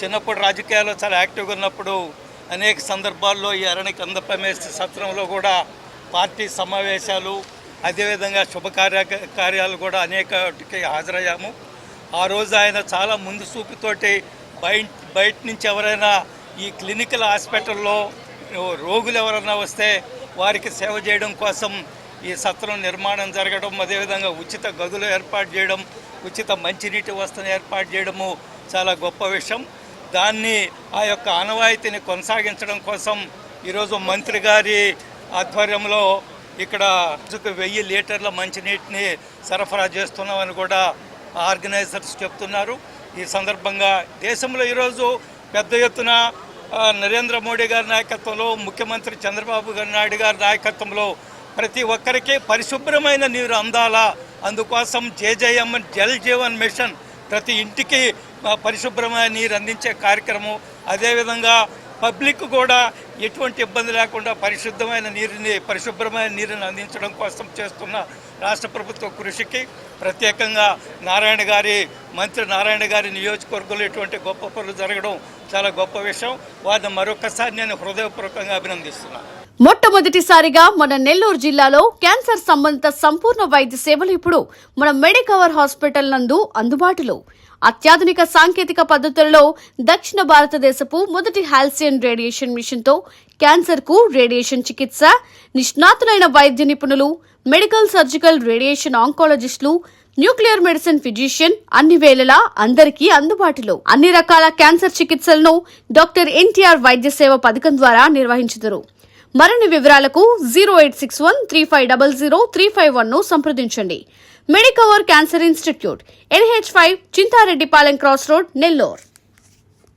చిన్నప్పుడు రాజకీయాల్లో చాలా యాక్టివ్గా ఉన్నప్పుడు అనేక సందర్భాల్లో ఈ అరణ్య కందపమేశ్వర సత్రంలో కూడా పార్టీ సమావేశాలు అదేవిధంగా కార్యాలు కూడా అనేకటికి హాజరయ్యాము. ఆ రోజు ఆయన చాలా ముందు చూపుతోటి బయట నుంచి ఎవరైనా ఈ క్లినికల్ హాస్పిటల్లో రోగులు ఎవరైనా వస్తే వారికి సేవ చేయడం కోసం ఈ సత్రం నిర్మాణం జరగడం, అదేవిధంగా ఉచిత గదులు ఏర్పాటు చేయడం, ఉచిత మంచినీటి వసతిని ఏర్పాటు చేయడము చాలా గొప్ప విషయం. దాన్ని ఆ యొక్క ఆనవాయితీని కొనసాగించడం కోసం ఈరోజు మంత్రి గారి ఆధ్వర్యంలో ఇక్కడ 1000 లీటర్ల మంచినీటిని సరఫరా చేస్తున్నామని కూడా ఆర్గనైజర్స్ చెప్తున్నారు. ఈ సందర్భంగా దేశంలో ఈరోజు పెద్ద ఎత్తున నరేంద్ర మోడీ గారి నాయకత్వంలో, ముఖ్యమంత్రి చంద్రబాబు నాయుడు గారి నాయకత్వంలో ప్రతి ఒక్కరికి పరిశుభ్రమైన నీరు అందాలా, అందుకోసం జేజేఎం జల్ జీవన్ మిషన్ ప్రతి ఇంటికి పరిశుభ్రమైన నీరు అందించే కార్యక్రమం, అదేవిధంగా పబ్లిక్ కూడా ఎటువంటి ఇబ్బంది లేకుండా పరిశుభ్రమైన నీరుని అందించడం కోసం చేస్తున్న రాష్ట్ర ప్రభుత్వ కృషికి ప్రత్యేకంగా మంత్రి నారాయణ గారి నియోజకవర్గంలో ఇటువంటి గొప్ప పనులు జరగడం చాలా గొప్ప విషయం. వారిని మరొకసారి నేను హృదయపూర్వకంగా అభినందిస్తున్నాను. మొట్టమొదటిసారిగా మన నెల్లూరు జిల్లాలో క్యాన్సర్ సంబంధిత సంపూర్ణ వైద్య సేవలు ఇప్పుడు మన మెడికవర్ హాస్పిటల్ నందు అందుబాటులో. అత్యాధునిక సాంకేతిక పద్ధతులలో దక్షిణ భారతదేశపు మొదటి హాల్సియన్ రేడియేషన్ మిషన్ తో క్యాన్సర్ కు రేడియేషన్ చికిత్స, నిష్ణాతులైన వైద్య నిపుణులు, మెడికల్ సర్జికల్ రేడియేషన్ ఆంకాలజిస్టులు, న్యూక్లియర్ మెడిసిన్ ఫిజిషియన్ అన్ని వేళలా అందరికీ అందుబాటులో. అన్ని రకాల క్యాన్సర్ చికిత్సలను డాక్టర్ ఎన్టీఆర్ వైద్య సేవ పథకం ద్వారా నిర్వహించుదురు. మరిన్ని వివరాలకు 086135003551 ను సంప్రదించండి. Medicover cancer institute, NH5, Chintareddypalem cross road, Nellore.